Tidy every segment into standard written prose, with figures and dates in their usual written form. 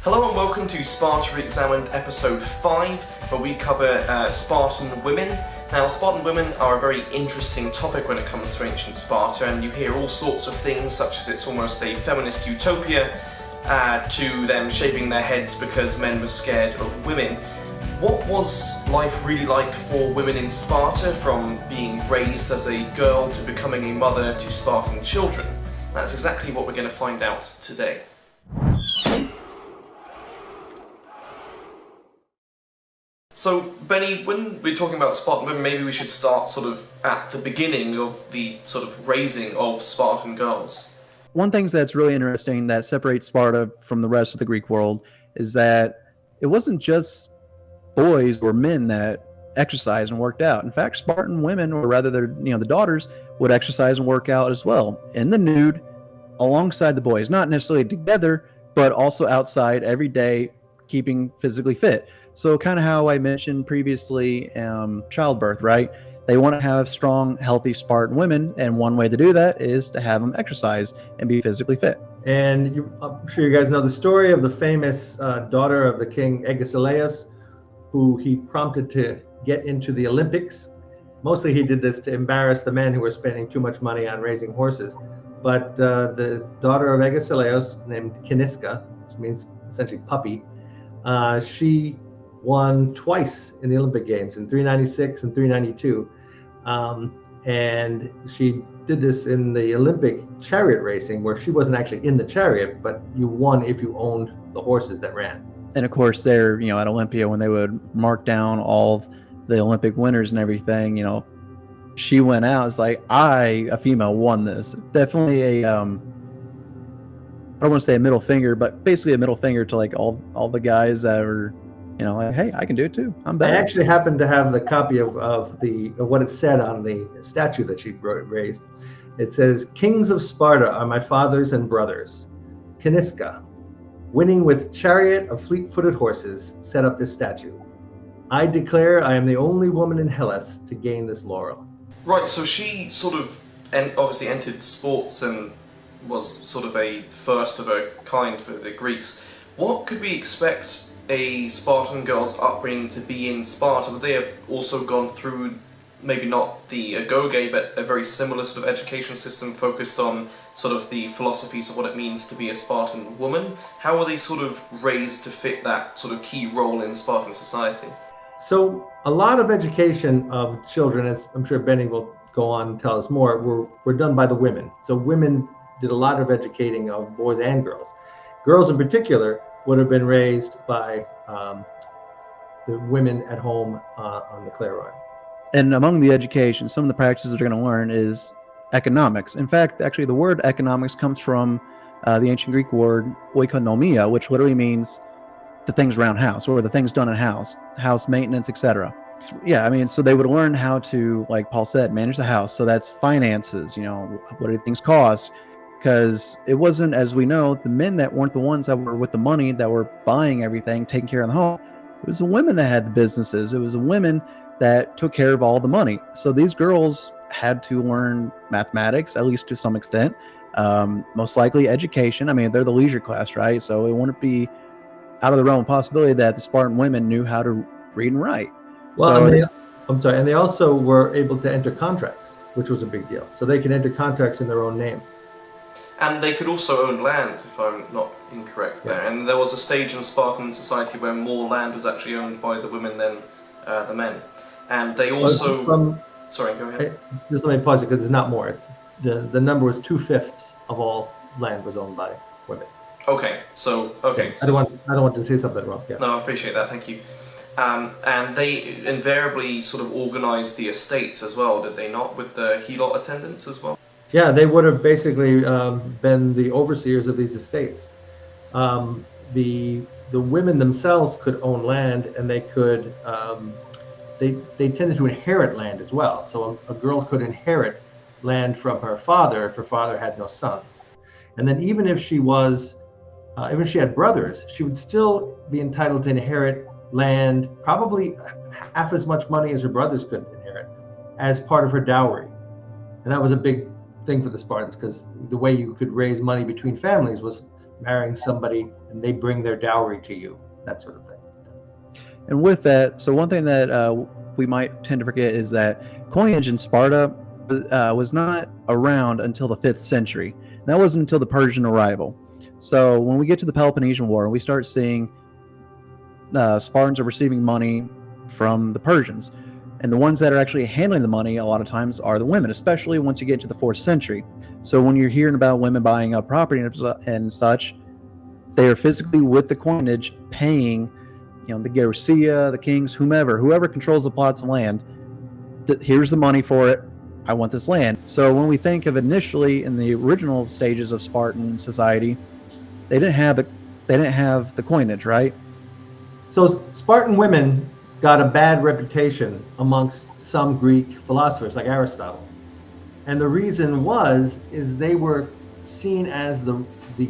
Hello and welcome to Sparta Examined episode 5, where we cover Spartan women. Now, Spartan women are a very interesting topic when it comes to ancient Sparta, and you hear all sorts of things, such as it's almost a feminist utopia, to them shaving their heads because men were scared of women. What was life really like for women in Sparta, from being raised as a girl to becoming a mother to Spartan children? That's exactly what we're going to find out today. So, Benny, when we're talking about Spartan women, maybe we should start sort of at the beginning of the sort of raising of Spartan girls. One thing that's really interesting that separates Sparta from the rest of the Greek world is that it wasn't just boys or men that exercised and worked out. In fact, Spartan women, or rather the daughters, would exercise and work out as well, in the nude, alongside the boys. Not necessarily together, but also outside every day, keeping physically fit. So kind of how I mentioned previously, childbirth, right? They want to have strong, healthy Spartan women, and one way to do that is to have them exercise and be physically fit. And I'm sure you guys know the story of the famous daughter of the king Agesilaus, who he prompted to get into the Olympics. Mostly he did this to embarrass the men who were spending too much money on raising horses. But the daughter of Agesilaus, named Kiniska, which means essentially puppy, she won twice in the Olympic Games, in 396 and 392. And she did this in the Olympic chariot racing, where she wasn't actually in the chariot, but you won if you owned the horses that ran. And of course, there, at Olympia, when they would mark down all the Olympic winners and everything, she went out. It's like, a female, won this. Definitely a, I don't want to say a middle finger, but basically a middle finger to like all the guys that were, like, hey, I can do it too. I'm better. I actually happen to have the copy of what it said on the statue that she raised. It says, "Kings of Sparta are my fathers and brothers. Kiniska, winning with chariot of fleet-footed horses, set up this statue. I declare I am the only woman in Hellas to gain this laurel." Right, so she sort of obviously entered sports and was sort of a first of a kind for the Greeks. What could we expect a Spartan girl's upbringing to be in Sparta? Would they have also gone through, maybe not the agoge, but a very similar sort of education system focused on sort of the philosophies of what it means to be a Spartan woman? How were they sort of raised to fit that sort of key role in Spartan society? So a lot of education of children, as I'm sure Benny will go on and tell us more, were done by the women. So women did a lot of educating of boys and girls. Girls in particular would have been raised by the women at home on the clay rod. And among the education, some of the practices they're going to learn is economics. In fact, actually, the word economics comes from the ancient Greek word oikonomia, which literally means the things around house, or the things done in house maintenance, etc. Yeah, so they would learn how to, like Paul said, manage the house. So that's finances, what do things cost? Because it wasn't, as we know, the men that weren't the ones that were with the money, that were buying everything, taking care of the home. It was the women that had the businesses. It was the women that took care of all the money. So these girls had to learn mathematics, at least to some extent. Most likely education. They're the leisure class, right? So it wouldn't be out of the realm of possibility that the Spartan women knew how to read and write. Well, and they also were able to enter contracts, which was a big deal. So they could enter contracts in their own name. And they could also own land, if I'm not incorrect there. And there was a stage in Spartan society where more land was actually owned by the women than the men. And they also... Sorry, go ahead. Just let me pause it, because it's not more. It's the number was 2/5 of all land was owned by women. Okay. I don't want to say something wrong. Yeah. No, I appreciate that. Thank you. And they invariably sort of organized the estates as well, did they not, with the helot attendants as well? Yeah, they would have basically been the overseers of these estates. The women themselves could own land, and they could they tended to inherit land as well. So a girl could inherit land from her father if her father had no sons. And then even if she had brothers, she would still be entitled to inherit land, probably half as much money as her brothers could inherit, as part of her dowry. And that was a big thing for the Spartans, because the way you could raise money between families was marrying somebody and they bring their dowry to you, that sort of thing. And with that, so one thing that we might tend to forget is that coinage in Sparta was not around until the 5th century. And that wasn't until the Persian arrival. So when we get to the Peloponnesian War and we start seeing Spartans are receiving money from the Persians, and the ones that are actually handling the money a lot of times are the women, especially once you get to the 4th century. So when you're hearing about women buying up property and such, they are physically with the coinage paying, the Gerousia, the kings, whoever controls the plots of land. Here's the money for it. I want this land. So when we think of initially in the original stages of Spartan society, they didn't have the coinage, right? So Spartan women got a bad reputation amongst some Greek philosophers like Aristotle. And the reason is they were seen as the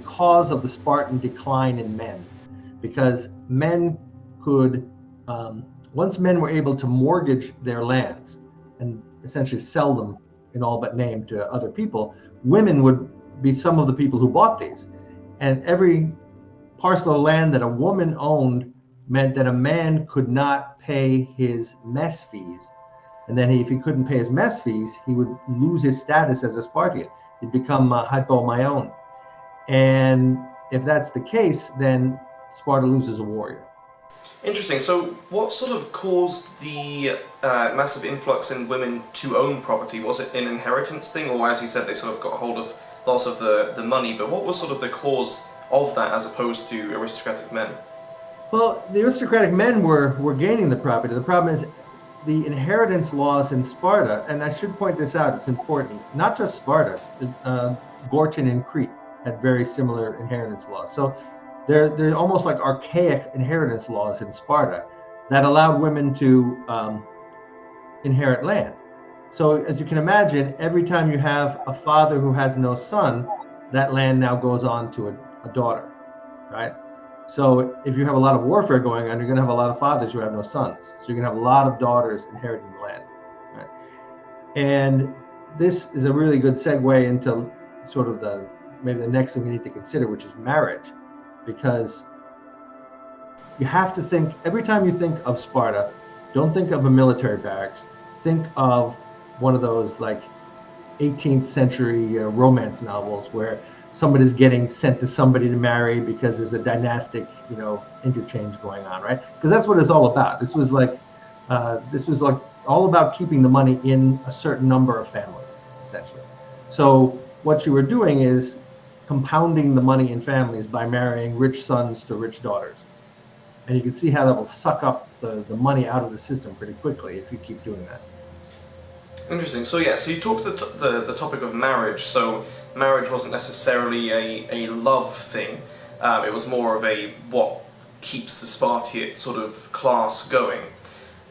cause of the Spartan decline in men, because men could, once men were able to mortgage their lands and essentially sell them in all but name to other people, women would be some of the people who bought these. And every parcel of land that a woman owned meant that a man could not pay his mess fees. And then if he couldn't pay his mess fees, he would lose his status as a Spartan. He'd become hypomaion. And if that's the case, then Sparta loses a warrior. Interesting. So what sort of caused the massive influx in women to own property? Was it an inheritance thing, or as you said, they sort of got hold of lots of the money? But what was sort of the cause of that as opposed to aristocratic men? Well, the aristocratic men were gaining the property. The problem is the inheritance laws in Sparta, and I should point this out, it's important, not just Sparta, Gortyn in Crete had very similar inheritance laws. So they're almost like archaic inheritance laws in Sparta that allowed women to inherit land. So as you can imagine, every time you have a father who has no son, that land now goes on to a daughter, right? So if you have a lot of warfare going on, you're going to have a lot of fathers who have no sons. So you're going to have a lot of daughters inheriting the land, right? And this is a really good segue into sort of maybe the next thing we need to consider, which is marriage. Because you have to think, every time you think of Sparta, don't think of a military barracks. Think of one of those like 18th century romance novels where somebody's getting sent to somebody to marry because there's a dynastic, interchange going on, right? Because that's what it's all about. This was like all about keeping the money in a certain number of families, essentially. So what you were doing is compounding the money in families by marrying rich sons to rich daughters. And you can see how that will suck up the money out of the system pretty quickly if you keep doing that. Interesting. So so you talked the topic of marriage. So marriage wasn't necessarily a love thing. It was more of what keeps the Spartan sort of class going.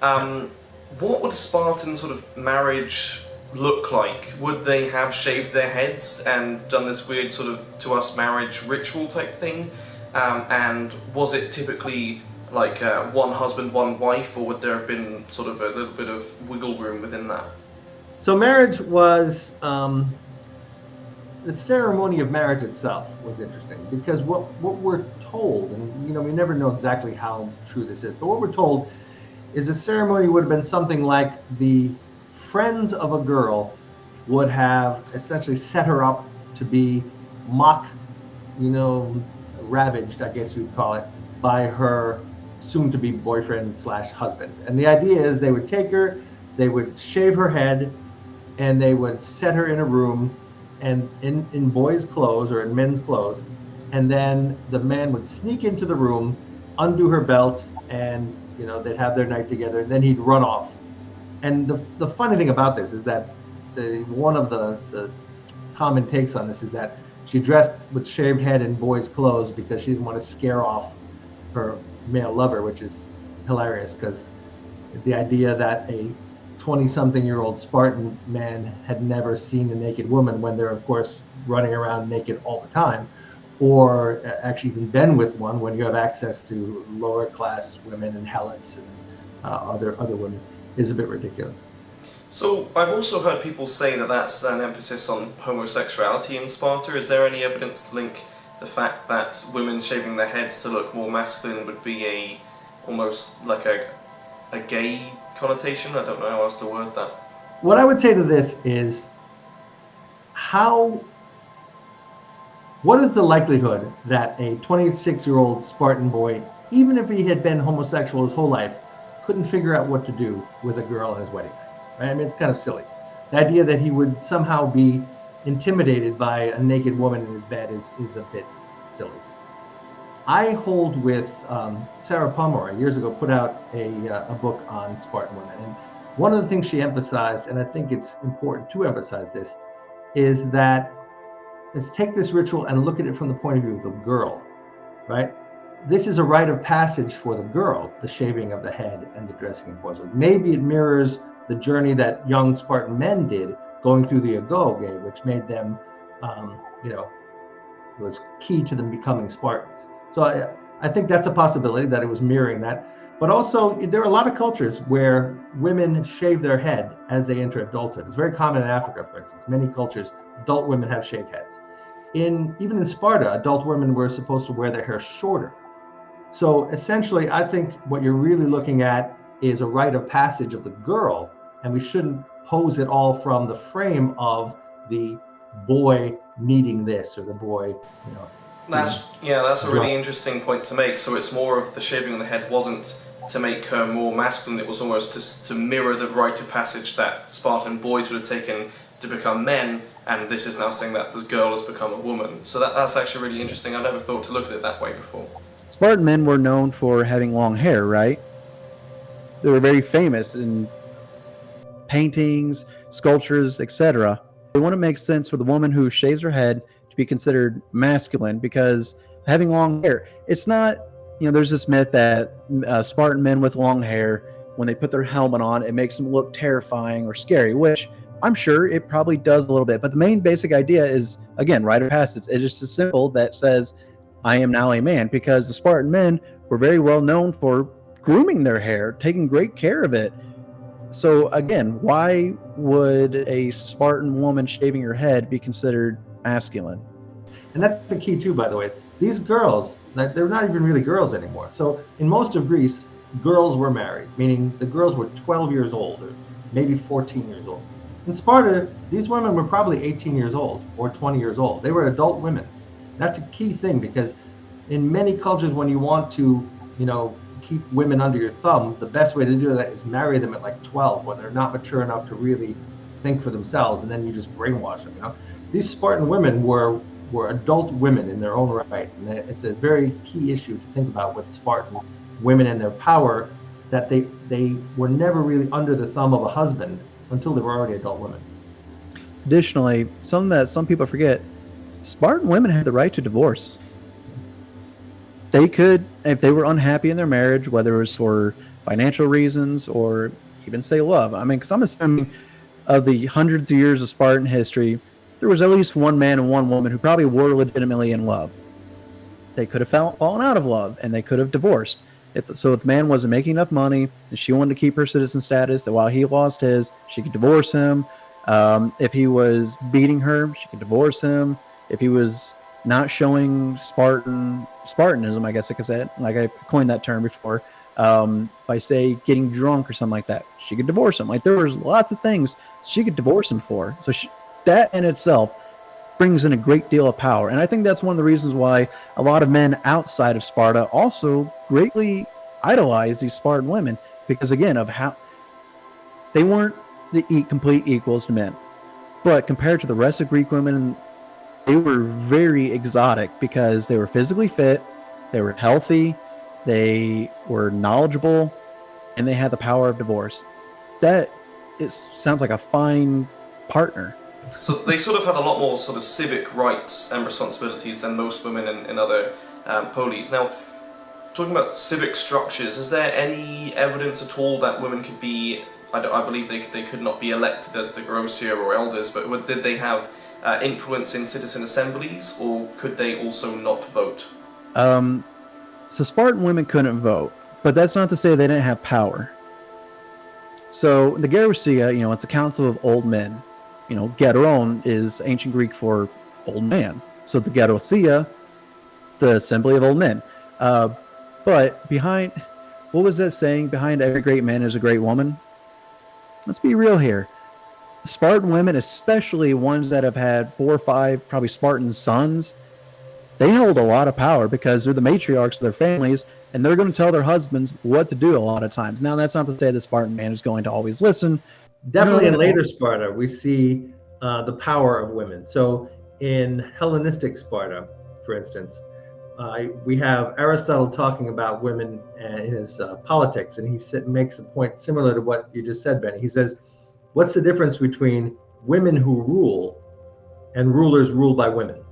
What would a Spartan sort of marriage look like? Would they have shaved their heads and done this weird sort of, to us, marriage ritual type thing? And was it typically like one husband, one wife, or would there have been sort of a little bit of wiggle room within that? So marriage was, the ceremony of marriage itself was interesting, because what we're told, and we never know exactly how true this is, but what we're told is the ceremony would have been something like the friends of a girl would have essentially set her up to be mock, ravaged, I guess you'd call it, by her soon-to-be boyfriend/husband. And the idea is they would take her, they would shave her head, and they would set her in a room and in boys' clothes or in men's clothes, and then the man would sneak into the room, undo her belt, and they'd have their night together, and then he'd run off. And the funny thing about this is that one of the common takes on this is that she dressed with shaved head and boys' clothes because she didn't want to scare off her male lover, which is hilarious, because the idea that a 20-something-year-old Spartan man had never seen a naked woman when they're, of course, running around naked all the time, or actually even been with one when you have access to lower-class women and helots and other women, is a bit ridiculous. So I've also heard people say that that's an emphasis on homosexuality in Sparta. Is there any evidence to link the fact that women shaving their heads to look more masculine would be almost like a gay connotation. I don't know how else to word that. What I would say to this is, what is the likelihood that a 26-year-old Spartan boy, even if he had been homosexual his whole life, couldn't figure out what to do with a girl on his wedding night? Right? I mean, it's kind of silly. The idea that he would somehow be intimidated by a naked woman in his bed is a bit silly. I hold with Sarah Pomeroy years ago put out a book on Spartan women, and one of the things she emphasized, and I think it's important to emphasize this, is that let's take this ritual and look at it from the point of view of the girl, right? This is a rite of passage for the girl, the shaving of the head and the dressing in poison. Maybe it mirrors the journey that young Spartan men did going through the agoge, which made them, it was key to them becoming Spartans. So I think that's a possibility that it was mirroring that. But also, there are a lot of cultures where women shave their head as they enter adulthood. It's very common in Africa, for instance. Many cultures, adult women have shaved heads. Even in Sparta, adult women were supposed to wear their hair shorter. So essentially, I think what you're really looking at is a rite of passage of the girl, and we shouldn't pose it all from the frame of the boy needing this or the boy, That's a really interesting point to make. So it's more of the shaving of the head wasn't to make her more masculine, it was almost to mirror the rite of passage that Spartan boys would have taken to become men, and this is now saying that the girl has become a woman. So that's actually really interesting. I never thought to look at it that way before. Spartan men were known for having long hair, right? They were very famous in paintings, sculptures, etc. It wouldn't make sense for the woman who shaves her head to be considered masculine, because having long hair, it's not, there's this myth that Spartan men with long hair, when they put their helmet on, it makes them look terrifying or scary, which I'm sure it probably does a little bit. But the main basic idea is, again, rite of passage. It is a symbol that says, I am now a man, because the Spartan men were very well known for grooming their hair, taking great care of it. So again, why would a Spartan woman shaving her head be considered masculine? And that's the key too, by the way. These girls, they're not even really girls anymore. So in most of Greece, girls were married, meaning the girls were 12 years old or maybe 14 years old. In Sparta, these women were probably 18 years old or 20 years old. They were adult women. That's a key thing, because in many cultures, when you want to, keep women under your thumb, the best way to do that is marry them at like 12 when they're not mature enough to really think for themselves, and then you just brainwash them. These Spartan women were adult women in their own right, and it's a very key issue to think about with Spartan women and their power, that they were never really under the thumb of a husband until they were already adult women. Additionally, something that some people forget, Spartan women had the right to divorce. They could, if they were unhappy in their marriage, whether it was for financial reasons or even say love. I mean, because I'm assuming of the hundreds of years of Spartan history, there was at least one man and one woman who probably were legitimately in love. They could have fallen out of love, and they could have divorced. If the man wasn't making enough money, and she wanted to keep her citizen status, that while he lost his, she could divorce him. If he was beating her, she could divorce him. If he was not showing Spartanism, I guess I could say it, like I coined that term before, by say getting drunk or something like that, she could divorce him. Like there was lots of things she could divorce him for. So that in itself brings in a great deal of power. And I think that's one of the reasons why a lot of men outside of Sparta also greatly idolize these Spartan women, because again, of how they weren't the complete equals to men, but compared to the rest of Greek women, they were very exotic because they were physically fit, they were healthy, they were knowledgeable, and they had the power of divorce. That sounds like a fine partner. So they sort of had a lot more sort of civic rights and responsibilities than most women in other polis. Now, talking about civic structures, is there any evidence at all that women could be, I believe they could not be elected as the Grossia or elders, but did they have influence in citizen assemblies, or could they also not vote? So Spartan women couldn't vote, but that's not to say they didn't have power. So the Gerousia, it's a council of old men. Geron is ancient Greek for old man. So the Gerousia the assembly of old men. But behind, what was that saying? Behind every great man is a great woman. Let's be real here. Spartan women, especially ones that have had 4 or 5, probably Spartan sons, they hold a lot of power because they're the matriarchs of their families, and they're going to tell their husbands what to do a lot of times. Now, that's not to say the Spartan man is going to always listen. Definitely No. in later Sparta, we see the power of women. So in Hellenistic Sparta, for instance, we have Aristotle talking about women in his Politics, and he makes a point similar to what you just said, Benny. He says, what's the difference between women who rule and rulers ruled by women?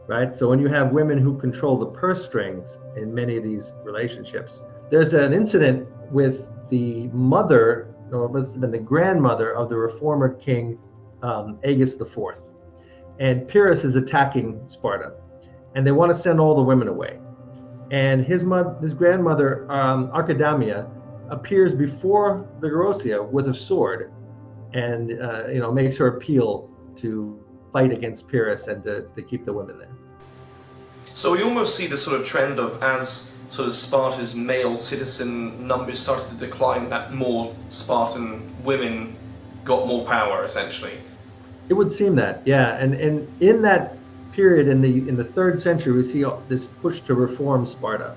Right? So when you have women who control the purse strings in many of these relationships, there's an incident with the mother, or must have been the grandmother of the reformer king Agis IV. And Pyrrhus is attacking Sparta, and they want to send all the women away. And his grandmother, Archidamia, appears before the Gerousia with a sword, and makes her appeal to fight against Pyrrhus and to keep the women there. So we almost see the sort of trend of, as sort of Sparta's male citizen numbers started to decline, that more Spartan women got more power, essentially. It would seem that, yeah. And in that period, in the 3rd century, we see this push to reform Sparta.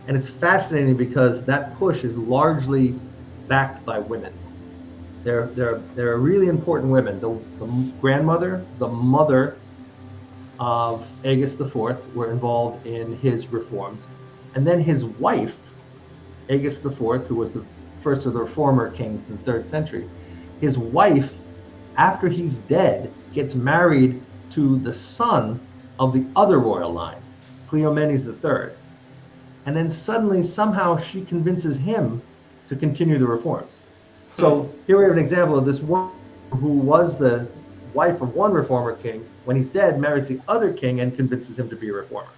And it's fascinating because that push is largely backed by women. They're really important women. The grandmother, the mother of Agis IV were involved in his reforms. And then his wife, Agis IV, who was the first of the reformer kings in the 3rd century, his wife, after he's dead, gets married to the son of the other royal line, Cleomenes III. And then suddenly, somehow, she convinces him to continue the reforms. So here we have an example of this woman who was the wife of one reformer king. When he's dead, marries the other king and convinces him to be a reformer.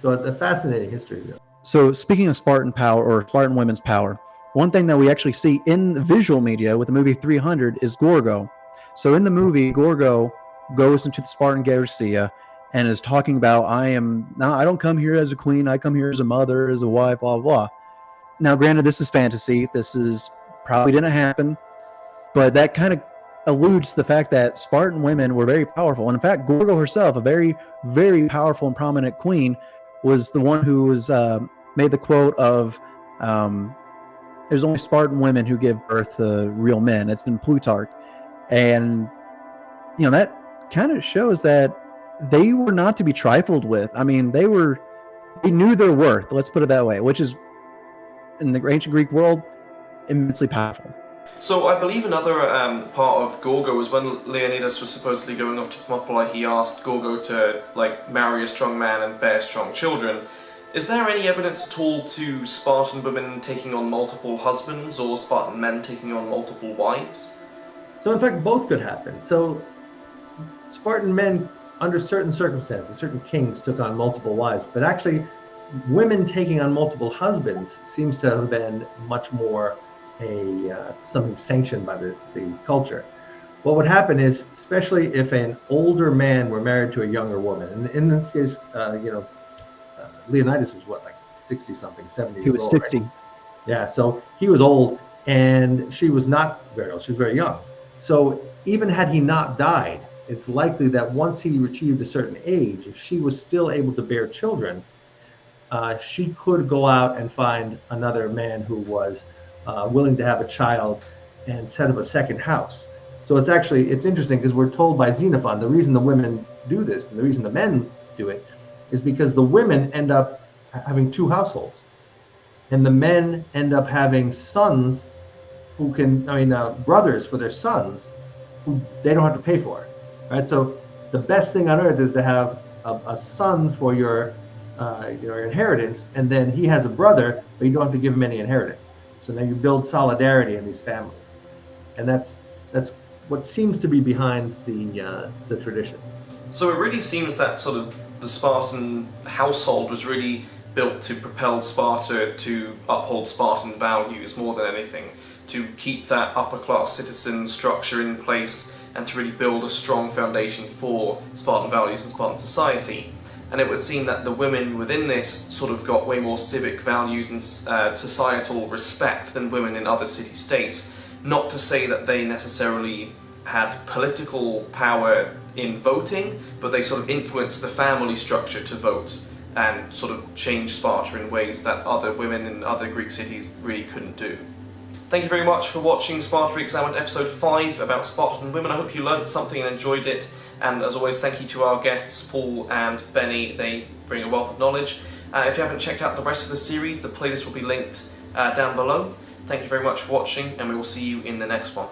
So it's a fascinating history. So speaking of Spartan power, or Spartan women's power, one thing that we actually see in the visual media with the movie 300 is Gorgo. So in the movie, Gorgo goes into the Spartan Gerousia and is talking about, I don't come here as a queen, I come here as a mother, as a wife, blah, blah. Now, granted, this is fantasy. This is probably didn't happen, but that kind of alludes to the fact that Spartan women were very powerful. And in fact, Gorgo herself, a very, very powerful and prominent queen, was the one who was made the quote of, there's only Spartan women who give birth to real men. It's in Plutarch. And, that kind of shows that they were not to be trifled with. I mean, they knew their worth, let's put it that way, which is, in the ancient Greek world, immensely powerful. So I believe another part of Gorgo was when Leonidas was supposedly going off to Thermopylae, he asked Gorgo to marry a strong man and bear strong children. Is there any evidence at all to Spartan women taking on multiple husbands or Spartan men taking on multiple wives? So in fact, both could happen. So Spartan men, under certain circumstances, certain kings took on multiple wives, but actually women taking on multiple husbands seems to have been much more something sanctioned by the culture. What would happen is, especially if an older man were married to a younger woman, and in this case, Leonidas was 60 something, 70 years old. He was 60. Right? Yeah, so he was old, and she was not very old. She was very young. So even had he not died, it's likely that once he achieved a certain age, if she was still able to bear children, she could go out and find another man who was willing to have a child and set up a second house. So it's interesting because we're told by Xenophon the reason the women do this and the reason the men do it is because the women end up having 2 households, and the men end up having sons who brothers for their sons who they don't have to pay for, right? So the best thing on earth is to have a son for your inheritance, and then he has a brother, but you don't have to give him any inheritance. So now you build solidarity in these families, and that's what seems to be behind the tradition. So it really seems that sort of the Spartan household was really built to propel Sparta to uphold Spartan values more than anything, to keep that upper class citizen structure in place and to really build a strong foundation for Spartan values and Spartan society. and it would seem that the women within this sort of got way more civic values and societal respect than women in other city-states. Not to say that they necessarily had political power in voting, but they sort of influenced the family structure to vote and sort of change Sparta in ways that other women in other Greek cities really couldn't do. Thank you very much for watching Sparta Re-Examined episode 5 about Spartan women. I hope you learned something and enjoyed it, and as always thank you to our guests Paul and Benny. They bring a wealth of knowledge. If you haven't checked out the rest of the series, the playlist will be linked down below. Thank you very much for watching, and we will see you in the next one.